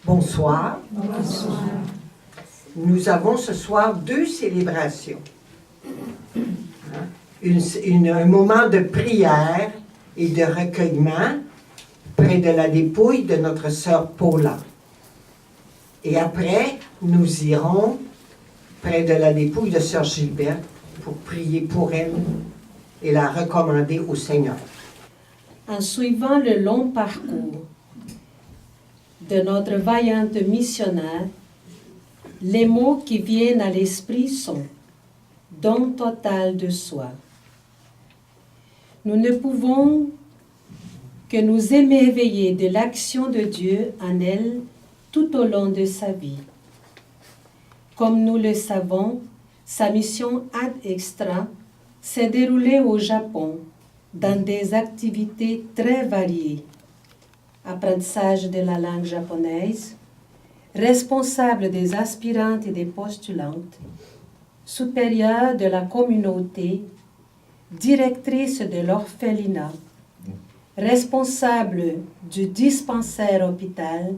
Bonsoir. Bonsoir. Nous avons ce soir deux célébrations. Un moment de prière et de recueillement près de la dépouille de notre sœur Paula. Et après, nous irons près de la dépouille de sœur Gilberte pour prier pour elle et la recommander au Seigneur. En suivant le long parcours de notre vaillante missionnaire, les mots qui viennent à l'esprit sont « don total de soi ». Nous ne pouvons que nous émerveiller de l'action de Dieu en elle tout au long de sa vie. Comme nous le savons, sa mission ad extra s'est déroulée au Japon dans des activités très variées. Apprentissage de la langue japonaise, responsable des aspirantes et des postulantes, supérieure de la communauté, directrice de l'orphelinat, responsable du dispensaire hôpital,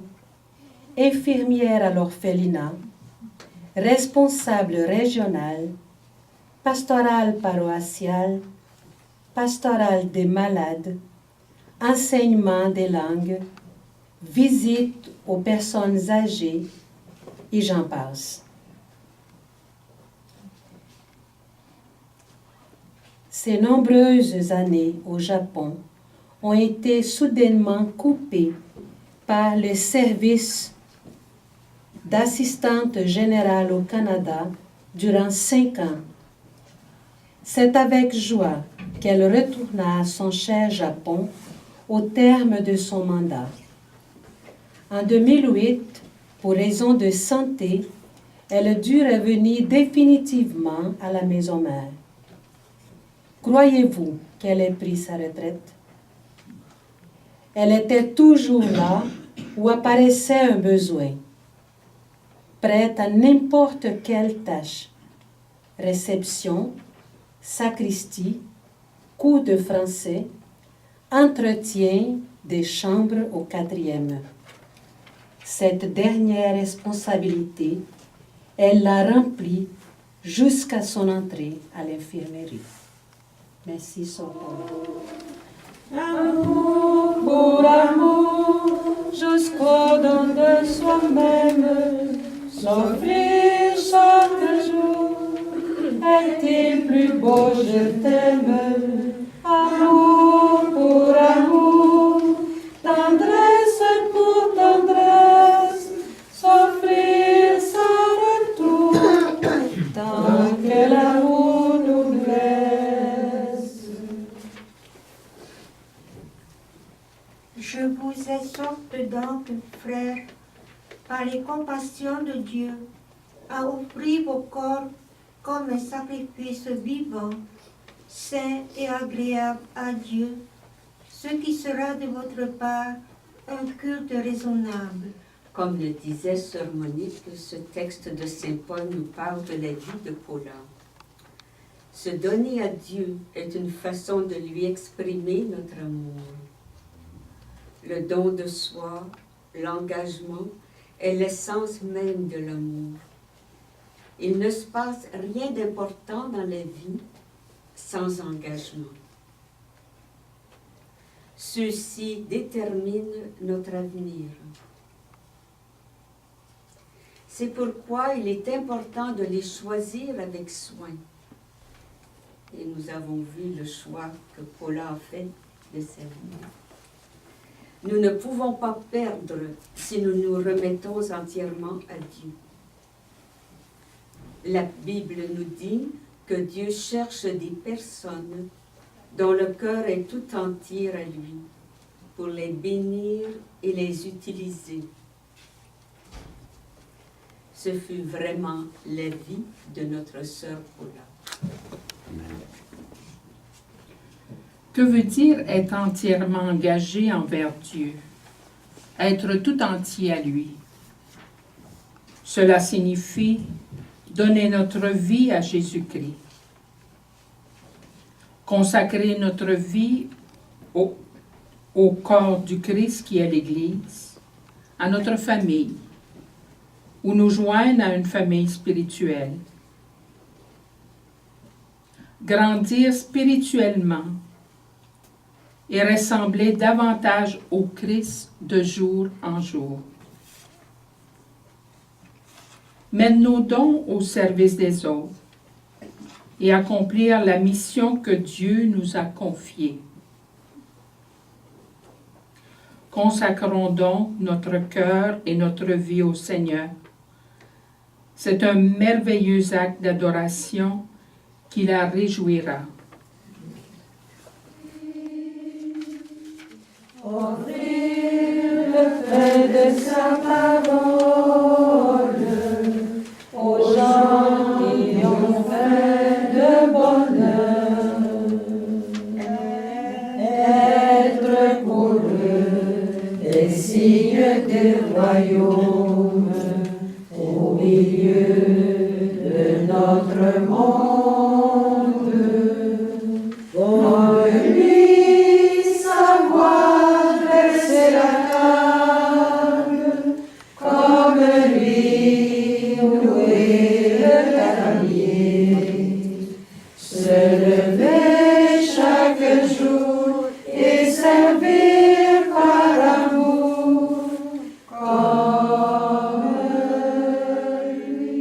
infirmière à l'orphelinat, responsable régional, pastoral paroissial, pastoral des malades, enseignement des langues, visite aux personnes âgées, et j'en passe. Ces nombreuses années au Japon ont été soudainement coupées par le service d'assistante générale au Canada durant 5 ans. C'est avec joie qu'elle retourna à son cher Japon au terme de son mandat. En 2008, pour raison de santé, elle dut revenir définitivement à la maison mère. Croyez-vous qu'elle ait pris sa retraite? Elle était toujours là où apparaissait un besoin, prête à n'importe quelle tâche. Réception, sacristie, cours de français, entretien des chambres au 4e. Cette dernière responsabilité, elle l'a remplie jusqu'à son entrée à l'infirmerie. Merci, Sœur Paula. Amour pour amour, jusqu'au don de soi-même, s'offrir chaque jour, est-il plus beau, je t'aime. Amour pour amour, tendresse pour tendresse, s'offrir sans retour, tant que l'amour nous blesse. Je vous exhorte donc, frères, par les compassions de Dieu, à offrir vos corps comme un sacrifice vivant, saint et agréable à Dieu, ce qui sera de votre part un culte raisonnable. Comme le disait Sœur Monique, ce texte de Saint Paul nous parle de la vie de Paula. Se donner à Dieu est une façon de lui exprimer notre amour. Le don de soi, l'engagement, est l'essence même de l'amour. Il ne se passe rien d'important dans la vie sans engagement. Ceux-ci déterminent notre avenir. C'est pourquoi il est important de les choisir avec soin. Et nous avons vu le choix que Paula a fait de sa vie. Nous ne pouvons pas perdre si nous nous remettons entièrement à Dieu. La Bible nous dit que Dieu cherche des personnes dont le cœur est tout entier à lui, pour les bénir et les utiliser. Ce fut vraiment la vie de notre sœur Paula. Que veut dire être entièrement engagé envers Dieu? Être tout entier à lui. Cela signifie donner notre vie à Jésus-Christ. Consacrer notre vie au corps du Christ qui est l'Église, à notre famille ou nous joindre à une famille spirituelle. Grandir spirituellement et ressembler davantage au Christ de jour en jour. Mène-nous donc au service des autres et accomplir la mission que Dieu nous a confiée. Consacrons donc notre cœur et notre vie au Seigneur. C'est un merveilleux acte d'adoration qui la réjouira. Offrir le fait de sa parole aux gens qui ont fait de bonheur. Être pour eux des signes du royaume au milieu de notre monde. Comme lui, sa voix verser la table, comme lui, louer le tablier, se lever chaque jour et servir par amour, comme lui.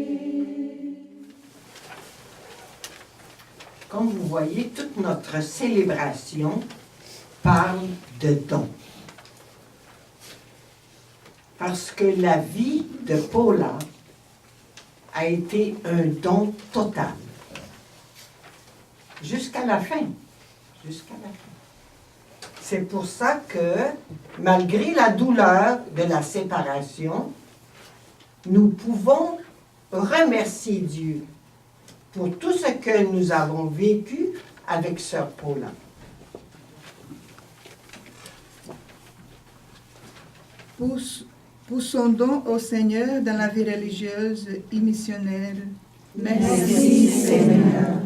Comme vous voyez, toute notre célébration parle de dons. Parce que la vie de Paula a été un don total. Jusqu'à la fin. Jusqu'à la fin. C'est pour ça que, malgré la douleur de la séparation, nous pouvons remercier Dieu pour tout ce que nous avons vécu avec Sœur Paula. Poussons donc au Seigneur dans la vie religieuse et missionnaire. Merci Seigneur.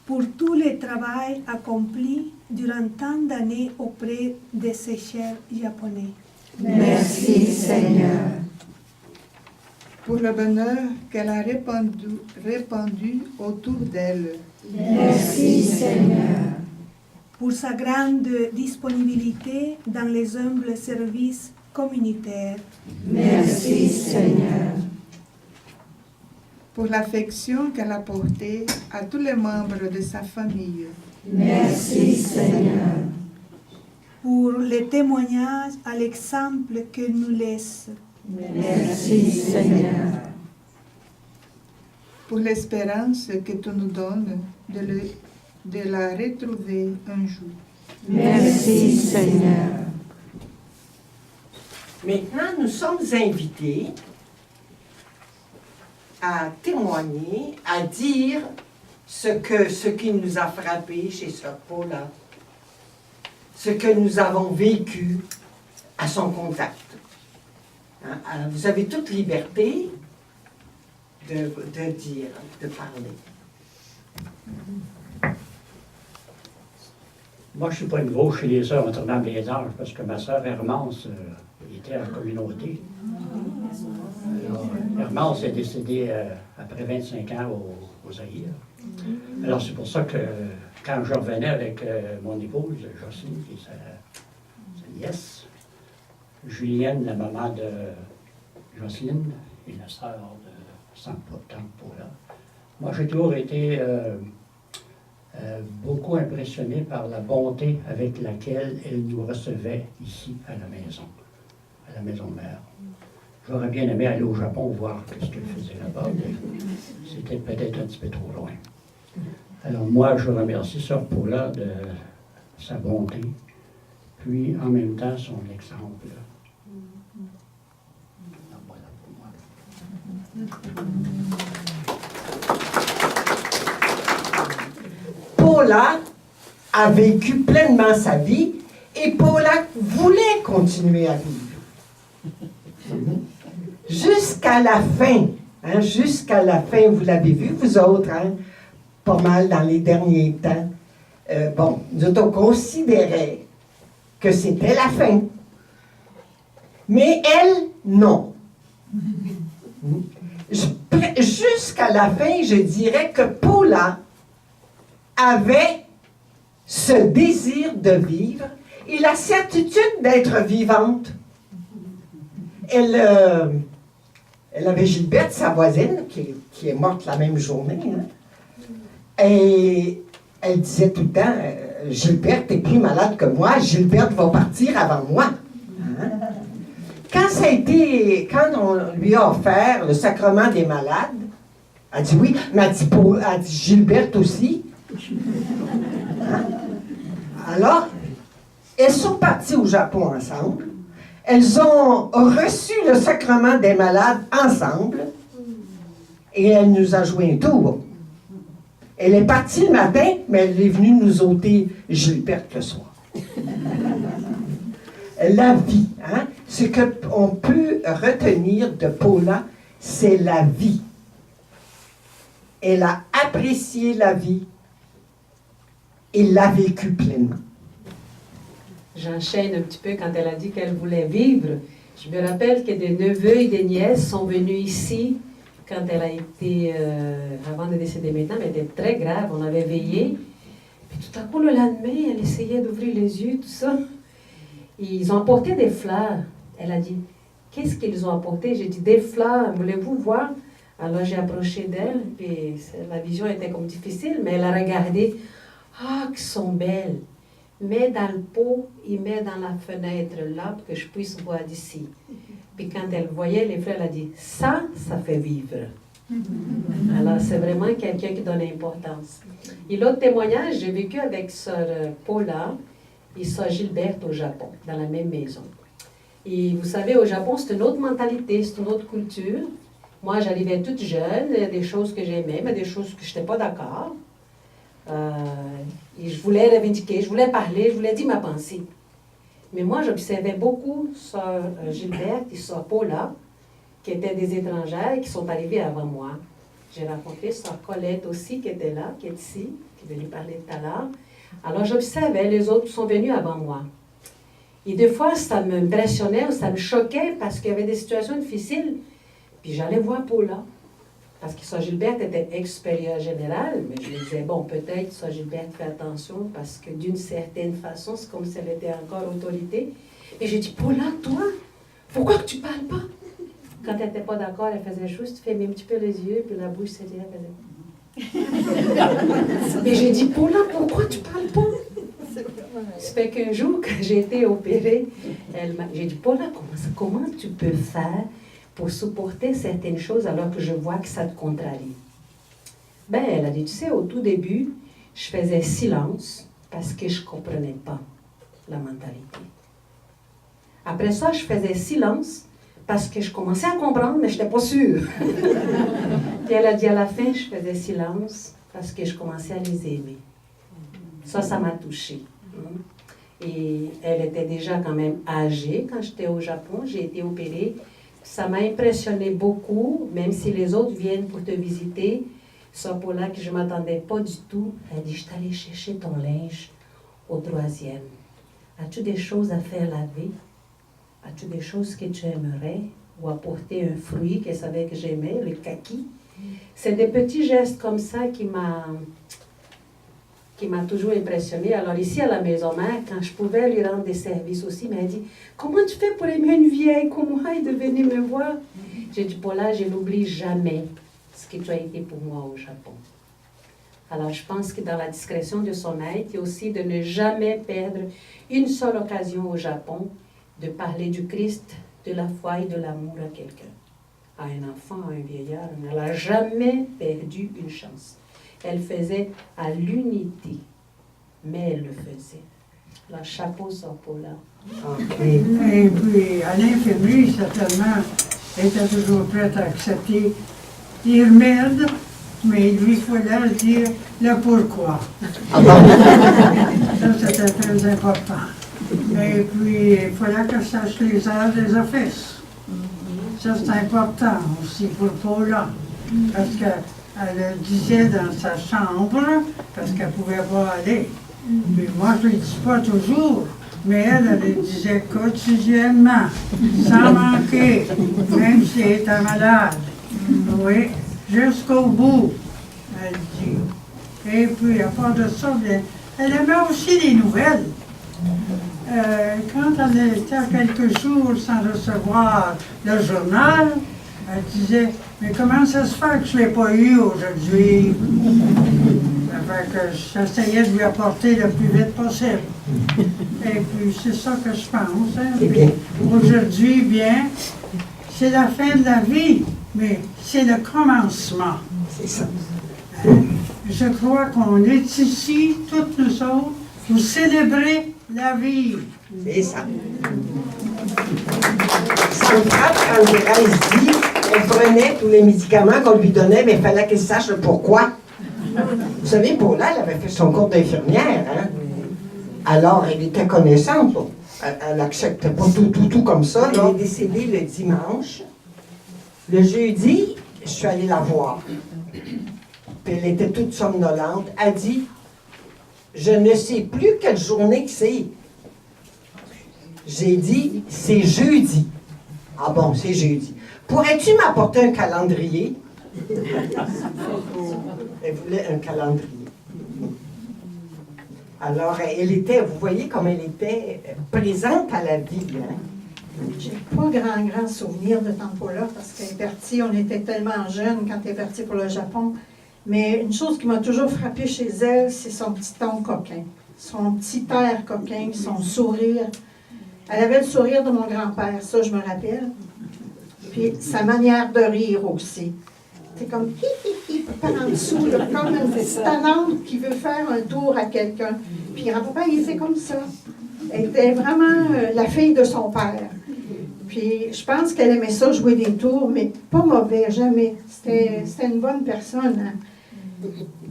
Pour tout le travail accompli durant tant d'années auprès de ces chers Japonais. Merci Seigneur. Pour le bonheur qu'elle a répandu autour d'elle. Merci Seigneur. Pour sa grande disponibilité dans les humbles services communautaires. Merci Seigneur. Pour l'affection qu'elle a portée à tous les membres de sa famille. Merci Seigneur. Pour les témoignages à l'exemple que nous laisse. Merci Seigneur. Pour l'espérance que tu nous donnes de la retrouver un jour. Merci Seigneur. Maintenant, nous sommes invités à témoigner, à dire ce qui nous a frappé chez Sœur Paula, ce que nous avons vécu à son contact. Hein? Alors, vous avez toute liberté de dire, de parler. Moi, je ne suis pas nouveau chez les Sœurs Notre-Dame des Anges parce que ma sœur Hermance était en communauté. Alors, Hermance est décédée après 25 ans au Zaïre. Alors, c'est pour ça que quand je revenais avec mon épouse, Jocelyne, qui est sa nièce, Julienne, la maman de Jocelyne, et la sœur de Tante Paula, moi, j'ai toujours été beaucoup impressionné par la bonté avec laquelle elle nous recevait ici à la maison mère. J'aurais bien aimé aller au Japon voir ce qu'elle faisait là-bas, mais c'était peut-être un petit peu trop loin. Alors moi, je remercie Sœur Paula de sa bonté, puis en même temps son exemple. Alors, voilà pour moi. Paula a vécu pleinement sa vie et Paula voulait continuer à vivre. Jusqu'à la fin. Hein, jusqu'à la fin, vous l'avez vu, vous autres, hein, pas mal dans les derniers temps. Bon, nous autres, on considérait que c'était la fin. Mais elle, non. Jusqu'à la fin, je dirais que Paula avait ce désir de vivre et la certitude d'être vivante. Elle avait Gilberte, sa voisine, qui est morte la même journée. Hein. Et elle disait tout le temps, Gilberte est plus malade que moi, Gilberte va partir avant moi. Hein? Quand on lui a offert le sacrement des malades, elle dit oui, mais elle dit Gilberte aussi. Hein? Alors, elles sont parties au Japon ensemble. Elles ont reçu le sacrement des malades ensemble et elle nous a joué un tour. Elle est partie le matin, mais elle est venue nous ôter Gilberte le soir. La vie, hein? Ce qu'on peut retenir de Paula, c'est la vie. Elle a apprécié la vie et l'a vécue pleinement. J'enchaîne un petit peu quand elle a dit qu'elle voulait vivre. Je me rappelle que des neveux et des nièces sont venus ici quand elle a été, avant de décéder maintenant, mais elle était très grave, on avait veillé. Puis tout à coup, le lendemain, elle essayait d'ouvrir les yeux, tout ça. Ils ont apporté des fleurs. Elle a dit, qu'est-ce qu'ils ont apporté? J'ai dit, des fleurs, voulez-vous voir? Alors j'ai approché d'elle, puis la vision était comme difficile, mais elle a regardé. Ah, qu'elles sont belles! Mets dans le pot et mets dans la fenêtre là pour que je puisse voir d'ici. Puis quand elle voyait les fleurs, elle a dit, ça fait vivre. Alors c'est vraiment quelqu'un qui donne importance. Et l'autre témoignage, j'ai vécu avec sœur Paula et sœur Gilberte au Japon, dans la même maison. Et vous savez, au Japon, c'est une autre mentalité, c'est une autre culture. Moi, j'arrivais toute jeune, il y a des choses que j'aimais, mais des choses que je n'étais pas d'accord. Et je voulais revendiquer, je voulais parler, je voulais dire ma pensée. Mais moi, j'observais beaucoup sœur Gilberte et sœur Paula, qui étaient des étrangères, qui sont arrivées avant moi. J'ai rencontré sœur Colette aussi, qui était là, qui est ici, qui est venue parler tout à l'heure. Alors, j'observais, les autres sont venus avant moi. Et des fois, ça m'impressionnait ou ça me choquait parce qu'il y avait des situations difficiles. Puis j'allais voir Paula. Parce que sœur Gilberte était ex-supérieure générale, mais je me disais, bon, peut-être sœur Gilberte fait attention parce que d'une certaine façon, c'est comme si elle était encore autorité. Et j'ai dit, Paula, toi, pourquoi que tu parles pas? Quand elle n'était pas d'accord, elle faisait juste fermer un petit peu les yeux, puis la bouche s'était faisait. Et j'ai dit, Paula, pourquoi tu parles pas? Ça fait qu'un jour, quand j'ai été opérée, j'ai dit, Paula, comment tu peux faire pour supporter certaines choses alors que je vois que ça te contrarie? Ben, elle a dit, tu sais, au tout début, je faisais silence parce que je ne comprenais pas la mentalité. Après ça, je faisais silence parce que je commençais à comprendre, mais je n'étais pas sûre. Puis elle a dit, à la fin, je faisais silence parce que je commençais à les aimer. Ça m'a touchée. Et elle était déjà quand même âgée quand j'étais au Japon. J'ai été opérée. Ça m'a impressionné beaucoup, même si les autres viennent pour te visiter. Sœur Paula, que je ne m'attendais pas du tout, elle dit, je t'allais chercher ton linge au 3e. As-tu des choses à faire laver? As-tu des choses que tu aimerais? Ou apporter un fruit qu'elle savait que j'aimais, le kaki? C'est des petits gestes comme ça qui m'a toujours impressionnée. Alors ici à la maison mère, quand je pouvais lui rendre des services aussi, elle m'a dit, comment tu fais pour aimer une vieille comme moi et de venir me voir? J'ai dit, Paula, je n'oublie jamais ce que tu as été pour moi au Japon. Alors je pense que dans la discrétion de son être, il y a aussi de ne jamais perdre une seule occasion au Japon de parler du Christ, de la foi et de l'amour à quelqu'un. À un enfant, à un vieillard, elle n'a jamais perdu une chance. Elle faisait à l'unité, mais elle le faisait. Alors, chapeau sur Paula. Okay. Et puis, à l'infirmerie, certainement, elle était toujours prête à accepter, dire merde, mais lui, il fallait dire le pourquoi. Ça, c'était très important. Et puis, il fallait qu'elle sache les airs des offices. Ça, c'est important aussi pour Paula, parce qu'elle disait dans sa chambre, parce qu'elle ne pouvait pas aller. Puis moi, je ne le dis pas toujours, Mais elle disait quotidiennement, sans manquer, même si elle était malade. Oui, jusqu'au bout, elle dit. Et puis, à part de ça, elle aimait aussi les nouvelles. Quand elle était à quelques jours sans recevoir le journal, elle disait, mais comment ça se fait que je ne l'ai pas eu aujourd'hui? Ça fait que j'essayais de lui apporter le plus vite possible. Et puis c'est ça que je pense. Hein? C'est bien. Aujourd'hui, bien, c'est la fin de la vie, mais c'est le commencement. C'est ça. Je crois qu'on est ici, toutes nous autres, pour célébrer la vie. C'est ça. Sandra, quand Thérèse dit, elle prenait tous les médicaments qu'on lui donnait, mais il fallait qu'elle sache le pourquoi. Vous savez, Paula, elle avait fait son cours d'infirmière, hein? Alors, elle était connaissante, là. Elle n'acceptait pas tout comme ça, là. Elle est décédée le dimanche. Le jeudi, je suis allée la voir. Puis elle était toute somnolente. Elle dit, je ne sais plus quelle journée que c'est. J'ai dit, c'est jeudi. Ah bon, c'est jeudi. Pourrais-tu m'apporter un calendrier? Elle voulait un calendrier. Alors, elle était, vous voyez comme elle était présente à la vie. Hein? J'ai pas grand souvenir de Tampola parce qu'elle est partie, on était tellement jeunes quand elle est partie pour le Japon. Mais une chose qui m'a toujours frappée chez elle, c'est son petit ton coquin. Son petit air coquin, son sourire. Elle avait le sourire de mon grand-père, ça je me rappelle. Puis sa manière de rire aussi. C'est comme par en dessous, là, comme une petite talente qui veut faire un tour à quelqu'un. Puis grand-papa, il était comme ça. Elle était vraiment la fille de son père. Puis je pense qu'elle aimait ça, jouer des tours, mais pas mauvais, jamais. C'était une bonne personne. Hein.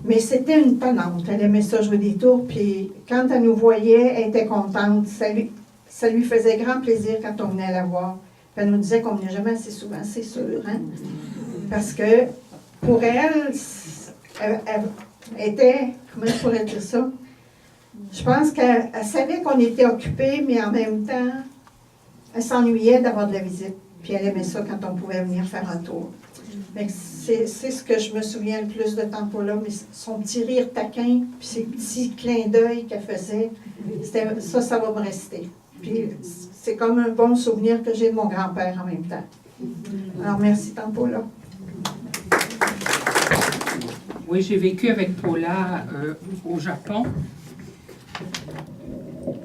Mais c'était une talente. Elle aimait ça, jouer des tours. Puis quand elle nous voyait, elle était contente. Ça lui faisait grand plaisir quand on venait la voir. Puis elle nous disait qu'on venait jamais assez souvent, c'est sûr. Hein? Parce que pour elle était, comment je pourrais dire ça? Je pense qu'elle savait qu'on était occupés, mais en même temps, elle s'ennuyait d'avoir de la visite. Puis elle aimait ça quand on pouvait venir faire un tour. C'est ce que je me souviens le plus de Tampola, mais son petit rire taquin, puis ses petits clins d'œil qu'elle faisait, ça va me rester. Puis c'est comme un bon souvenir que j'ai de mon grand-père en même temps. Alors merci Tampola. Oui, j'ai vécu avec Paula au Japon.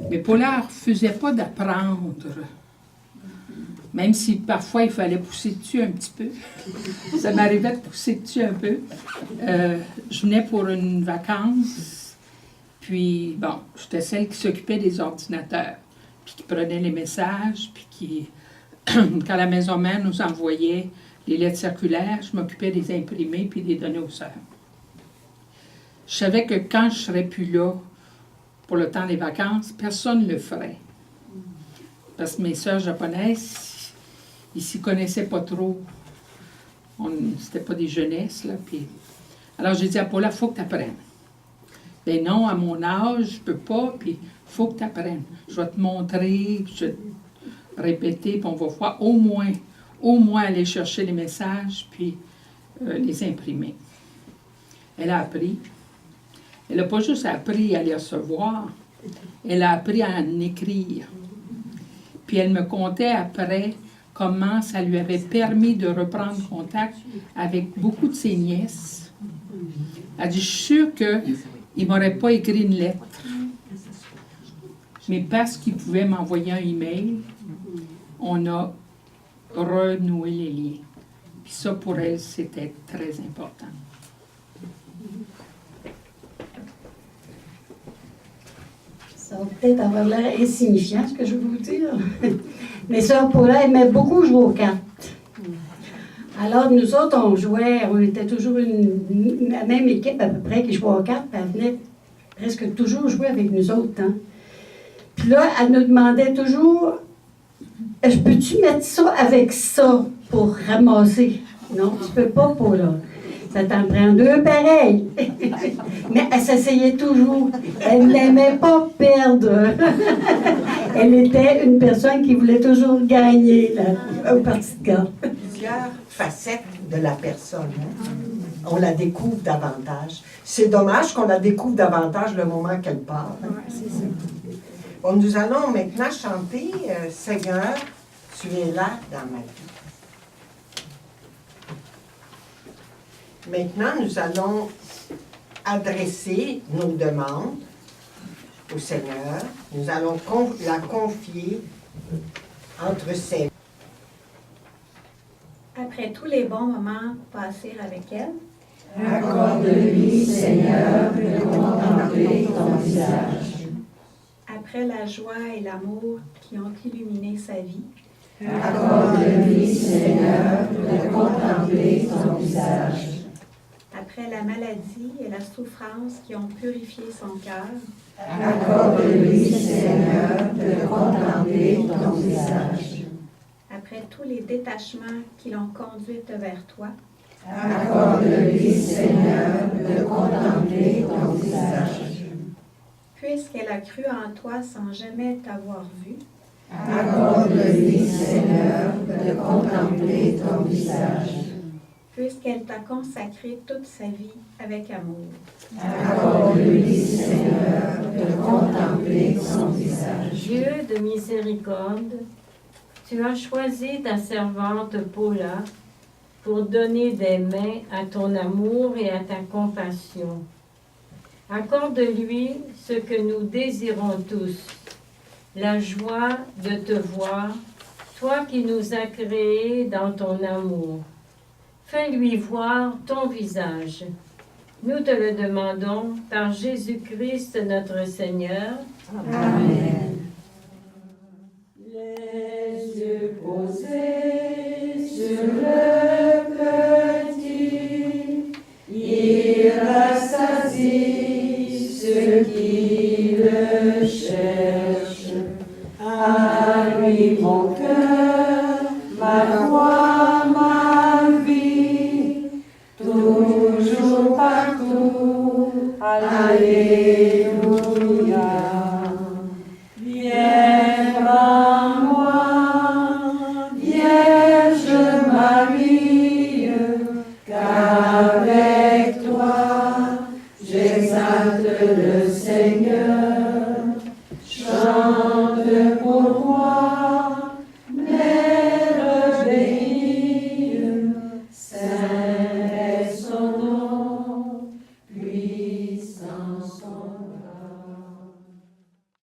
Mais Paula ne refusait pas d'apprendre. Même si parfois il fallait pousser dessus un petit peu. Ça m'arrivait de pousser dessus un peu. Je venais pour une vacance. Puis, bon, j'étais celle qui s'occupait des ordinateurs. Puis qui prenait les messages. Puis qui, quand la maison mère nous envoyait les lettres circulaires, je m'occupais des imprimer puis des donner aux sœurs. Je savais que quand je ne serais plus là pour le temps des vacances, personne ne le ferait. Parce que mes sœurs japonaises, ils s'y connaissaient pas trop. C'était pas des jeunesses, là. Puis... Alors j'ai dit à Paula, il faut que tu apprennes. Ben non, à mon âge, je peux pas, puis il faut que tu apprennes. Je vais te montrer, je vais te répéter, puis on va voir au moins aller chercher les messages, puis les imprimer. Elle a appris. Elle n'a pas juste appris à les recevoir, elle a appris à en écrire. Puis elle me contait après comment ça lui avait permis de reprendre contact avec beaucoup de ses nièces. Elle a dit, je suis sûre qu'il ne m'aurait pas écrit une lettre. Mais parce qu'il pouvait m'envoyer un email, on a renoué les liens. Puis ça, pour elle, c'était très important. Ça va peut-être avoir l'air insignifiant, ce que je vais vous dire. Mais sœur Paula aimait beaucoup jouer aux cartes. Alors, nous autres, on était toujours la même équipe à peu près qui jouait aux cartes, puis elle venait presque toujours jouer avec nous autres. Hein. Puis là, elle nous demandait toujours, peux-tu mettre ça avec ça pour ramasser? Non, tu peux pas, Paula. Ça t'en prend deux pareils. Mais elle s'essayait toujours. Elle n'aimait pas perdre. Elle était une personne qui voulait toujours gagner là, au parti de cartes. Plusieurs facettes de la personne. Hein. On la découvre davantage. C'est dommage qu'on la découvre davantage le moment qu'elle part. Hein. Bon, nous allons maintenant chanter Seigneur, tu es là dans ma vie. Maintenant, nous allons adresser nos demandes au Seigneur. Nous allons la confier entre ses mains. Après tous les bons moments passés avec elle, Accorde-lui, Seigneur, de contempler ton visage. après la joie et l'amour qui ont illuminé sa vie, Accorde-lui, Seigneur, de contempler ton visage. après la maladie et la souffrance qui ont purifié son cœur, Accorde-lui, Seigneur, de contempler ton visage. après tous les détachements qui l'ont conduite vers toi, Accorde-lui, Seigneur, de contempler ton visage. puisqu'elle a cru en toi sans jamais t'avoir vu, Accorde-lui, Seigneur, de contempler ton visage. puisqu'elle t'a consacré toute sa vie avec amour. Accorde-lui, Seigneur, de contempler ton visage. Dieu de miséricorde, tu as choisi ta servante Paula pour donner des mains à ton amour et à ta compassion. Accorde-lui ce que nous désirons tous, la joie de te voir, toi qui nous as créés dans ton amour. Fais-lui voir ton visage. Nous te le demandons par Jésus-Christ notre Seigneur. Amen. Les yeux posés sur le petit, il rassasie ceux qui le cherchent. À lui mon cœur, ma foi, ma vie, toujours partout. Alléluia. Viens, prends-moi, Vierge Marie, qu'avec toi j'exalte le Seigneur. Chante pour moi